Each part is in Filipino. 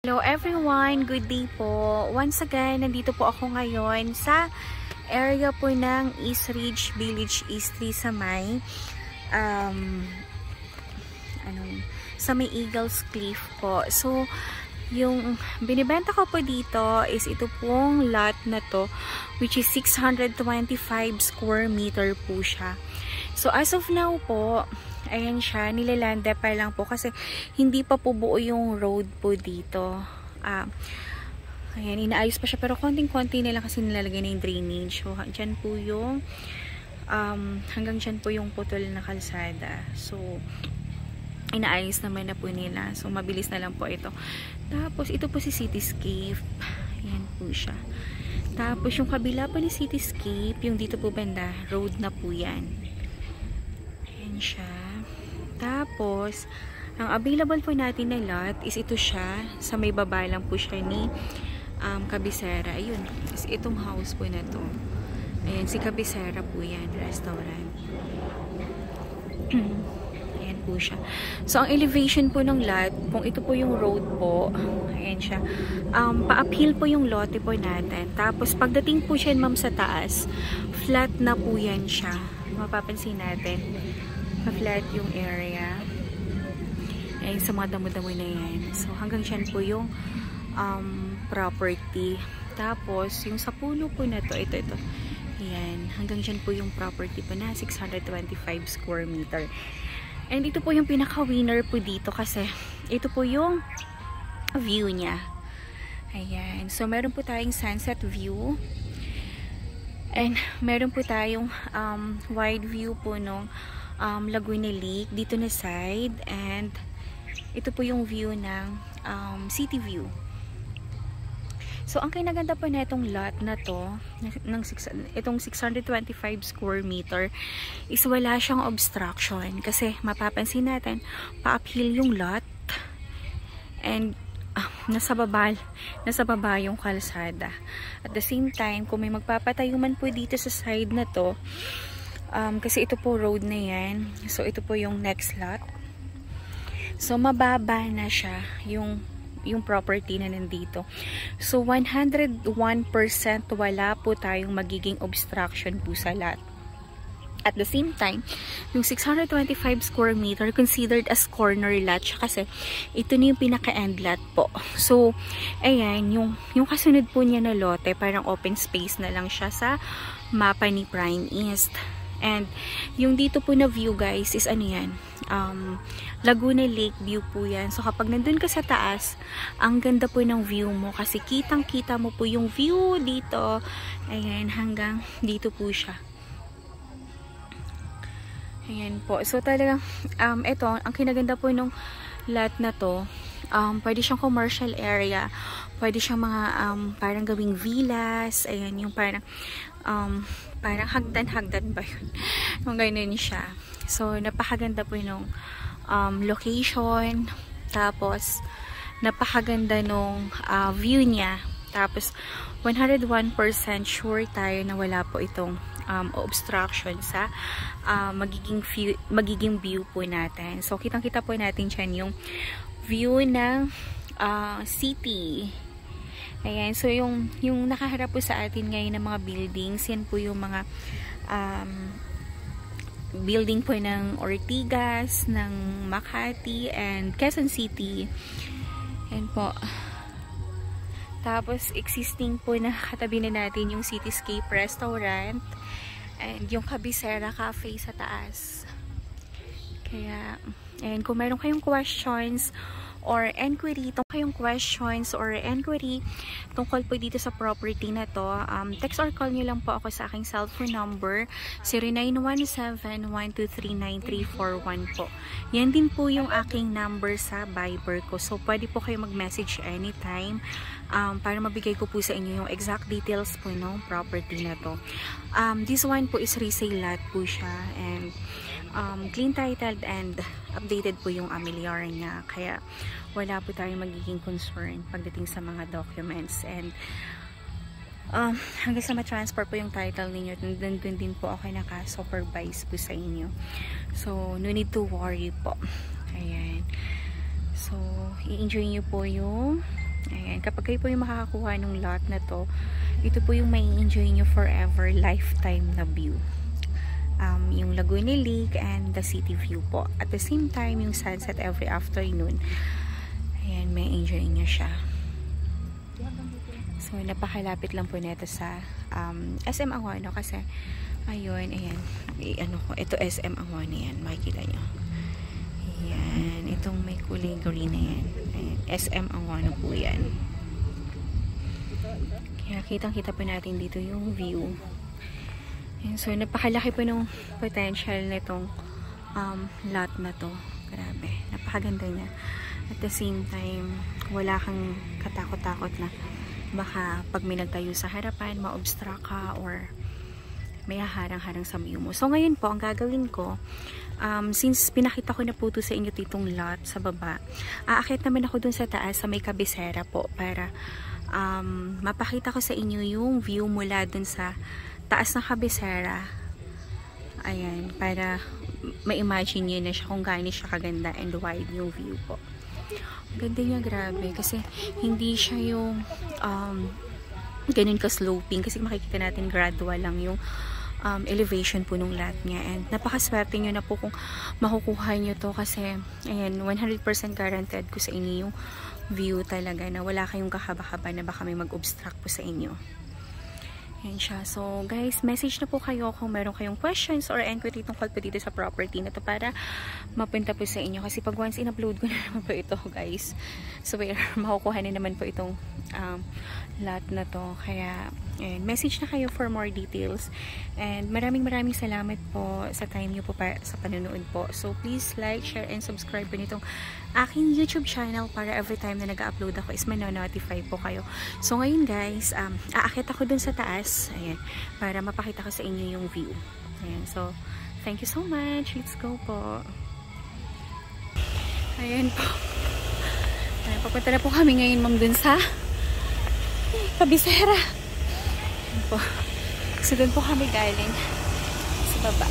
Hello everyone, good day po. Once again, nandito po ako ngayon sa area po ng East Ridge Village, East 3 sa may sa may Eagles Cliff po. So, yung binibenta ko po dito is ito pong lot na to, which is 625 square meter po siya. So, as of now po, ayan siya, nilalanda pa lang po kasi hindi pa po buo yung road po dito. Ayan, inaayos pa siya pero konting-konti na lang kasi nilalagay na yung drainage. So, dyan po yung hanggang dyan po yung putol na kalsada. So, inaayos naman na po nila. So, mabilis na lang po ito. Tapos, ito po si Cityscape. Ayan po siya. Tapos, yung kabila po ni Cityscape, yung dito po banda, road na po yan. Ayan siya. Tapos, ang available po natin na lot is ito siya. Sa may baba lang po siya ni Cabecera. Ayun. Is itong house po na to. Ayan, si Cabecera po yan. Restaurant. Ayan po siya. So, ang elevation po ng lot, kung ito po yung road po, ayan siya. Pa-uphill po yung lote po natin. Tapos, pagdating po siya, ma'am, sa taas, flat na po yan siya. Mapapansin natin. Pa-flat yung area. Ayan, sa mga damo-damo na yan. So, hanggang dyan po yung property. Tapos, yung sa puno po na to, ito. Ayan, hanggang dyan po yung property po na 625 square meter. And ito po yung pinaka-winner po dito kasi ito po yung view niya. Ayan. So, meron po tayong sunset view. And meron po tayong wide view po nung Laguna Lake dito na side. And ito po yung view ng city view. So, ang kinaganda po na itong lot na to, itong 625 square meter, is wala siyang obstruction. Kasi, mapapansin natin, pa-uphill yung lot, and nasa baba yung kalsada. At the same time, kung may magpapatayo man po dito sa side na to, kasi ito po road na yan. So, ito po yung next lot. So, mababa na siya yung property na nandito. So, 101% wala po tayong magiging obstruction po sa lot. At the same time, yung 625 square meter considered as corner lot siya kasi ito na yung pinaka-end lot po. So, ayan, yung kasunod po niya na lote, parang open space na lang siya sa mapa ni Prime East. And yung dito po na view guys is ano yan, Laguna Lake view po yan. So kapag nandun ka sa taas, ang ganda po ng view mo kasi kitang kita mo po yung view dito. Ayan, hanggang dito po siya. Ayan po. So talagang ito, ang kinaganda po nung lot na to, pwede siyang commercial area, pwede siyang mga parang gawing villas. Ayan, yung parang hagdan-hagdan ba yun? Kung ganun siya. So, napakaganda po nung location. Tapos, napakaganda nung view niya. Tapos, 101% sure tayo na wala po itong obstruction sa magiging view po natin. So, kitang-kita po natin dyan yung view ng city. Ayan, so yung nakaharap po sa atin ngayon ng mga buildings, yan po yung mga building po ng Ortigas, ng Makati, and Quezon City. Ayan po. Tapos, existing po na katabi na natin yung Cityscape Restaurant and yung Cabecera Cafe sa taas. Kaya, ayan, kung meron kayong questions or inquiry, tungkol po dito sa property na to, text or call nyo lang po ako sa aking cellphone number 0917-123-9341 po. Yan din po yung aking number sa Viber ko. So, pwede po kayo mag-message anytime para mabigay ko po sa inyo yung exact details po ng property na to. This one po is resale lot po siya and clean titled and updated po yung amilyar niya. Kaya wala po tayong magiging concern pagdating sa mga documents. And hanggang sa ma-transfer po yung title ninyo, nandun din po ako naka-supervise po sa inyo. So, no need to worry po. Ayan. So, i-enjoy nyo po yung Ayan, kapag kayo po yung makakakuha ng lot na to, ito po yung may enjoy nyo forever, lifetime na view. Yung Laguna Lake and the city view po. At the same time, yung sunset every afternoon. Ayan, may enjoy nyo siya. So, napakalapit lang po nito sa SM Anguano kasi ayun, ayan. Ito SM Anguano yan. Makikita nyo. Ayan. Itong may kulay green na yan. Ayan. SM Anguano po yan. Kaya kitang-kita po natin dito yung view. Ayan. So, napakalaki po nung potential nitong lot na to. Grabe. Napakaganda niya. At the same time, wala kang katakot-takot na baka pag may nagtayo sa harapan, ma-obstruct ka or may harang-harang sa view mo. So, ngayon po, ang gagawin ko, since pinakita ko na po ito sa inyo ditong lot sa baba, aakyat naman ako dun sa taas sa may kabisera po para mapakita ko sa inyo yung view mula dun sa taas ng kabisera. Ayan, para ma-imagine nyo na siya kung gaano siya kaganda and wide yung view po. Ganda niya, grabe. Kasi hindi siya yung ganun ka-sloping. Kasi makikita natin gradual lang yung elevation po nung lot niya. And napakaswerte nyo na po kung makukuha nyo to. Kasi, ayan, 100% guaranteed ko sa inyo yung view talaga na wala kayong kahaba-haba na baka may mag-obstruct po sa inyo. Ayan siya. So, guys, message na po kayo kung meron kayong questions or inquiry tungkol po dito sa property na to para mapunta po sa inyo. Kasi pag once in-upload ko na naman po ito, guys, so makukuha na naman po itong lot na to. Kaya, ayan, message na kayo for more details. And maraming salamat po sa time nyo po sa panonood po. So, please like, share, and subscribe po nitong aking YouTube channel para every time na nag-upload ako is manonotify po kayo. So, ngayon, guys, aakit ako dun sa taas. Ayan, para mapakita ko sa inyo yung view. Ayan, so, thank you so much. Let's go po. Ayan po. Ayan, papunta na po kami ngayon, ma'am, dun sa kabisera. Ayan po. So, dun po kami galing sa baba.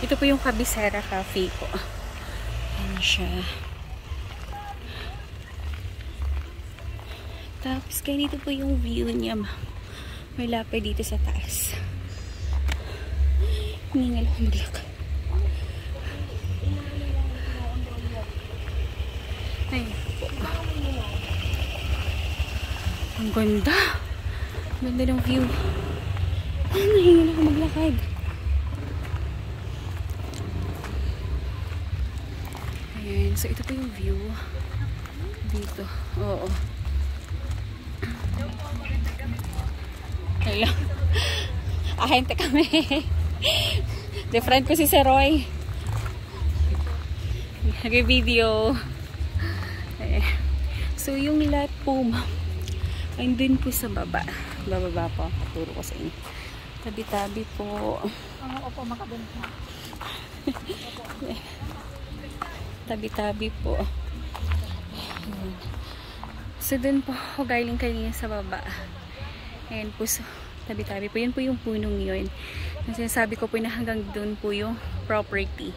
Ito po yung Kabisera Cafe po. Ayan siya. Tapos, ganito po yung view niya. Wala pa dito sa taas. Hiningal ko maglakad. Ayan po. Ang ganda. Ganda ng view. Hiningal ako maglakad. Ayan. So, ito po yung view. Dito. Oo. Hello. Ahente kami. Different ko si Sir Roy. Nag-video. So, yung lot po, andun po sa baba. Bababa po. Paturo ko sa inyo. Tabi-tabi po. Opo, makabenta. Tabi-tabi po. So, dun po ako galing kanina sa baba. Ayan po, so, tabi-tabi po. Yan po yung punong yun. Kasi sabi ko po na hanggang dun po yung property.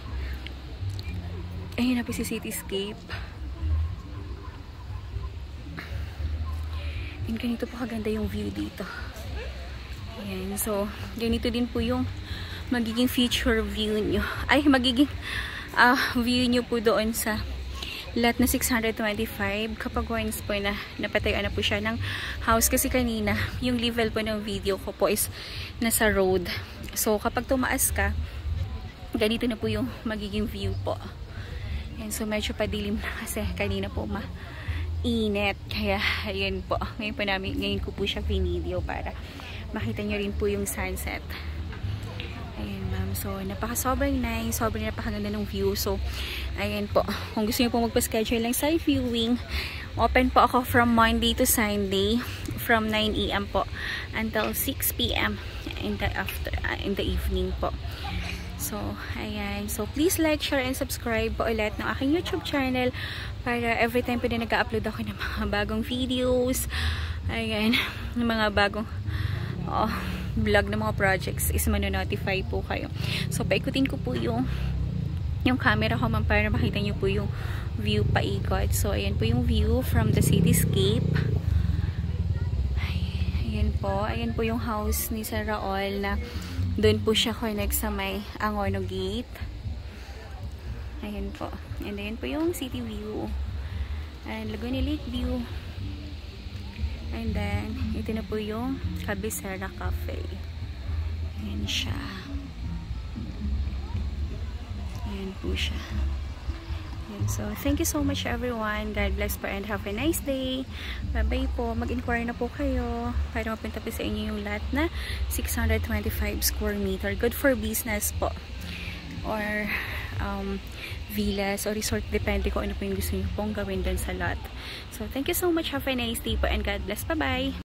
Ayan na po si Cityscape. And ganito po kaganda yung view dito. Ayan, so, ganito din po yung magiging future view nyo. Ay, magiging view nyo po doon sa lot na 625 kapag once po na napatayo na po siya ng house. Kasi kanina yung level po ng video ko po is nasa road. So kapag tumaas ka, ganito na po yung magiging view po. And so medyo padilim na kasi kanina po mainit. Kaya ayun po, ngayon ko po siya video para makita nyo rin po yung sunset. Ayan, ma'am. So, sobrang nice. Sobrang napakaganda ng view. So, ayan po. Kung gusto niyo po magpa-schedule ng side viewing, open po ako from Monday to Sunday from 9 AM po until 6 PM in the evening po. So, ayan. So, please like, share, and subscribe po ulit ng aking YouTube channel para every time po na nag-upload ako ng mga bagong videos, ayan, ng mga bagong vlog ng mga projects is manonotify po kayo. So, paikutin ko po yung yung camera ko ma'am para makita nyo po yung view paikot. So, ayan po yung view from the cityscape. Ayan po. Ayan po yung house ni Sir Raul na doon po siya connect sa may Angono Gate. Ayan po. And ayan po yung city view. And Laguna Lake view. And then, ito na po yung Cabecera Cafe. Ayan siya. Ayan po siya. Ayan. So, thank you so much everyone. God bless po and have a nice day. Bye-bye po. Mag-inquire na po kayo para mapunta po sa inyo yung lot na 625 square meter. Good for business po. Or villas or resort, depende ko ano po yung gusto nyo pong gawin dun sa lot. So, thank you so much. Have a nice day po and God bless. Bye-bye!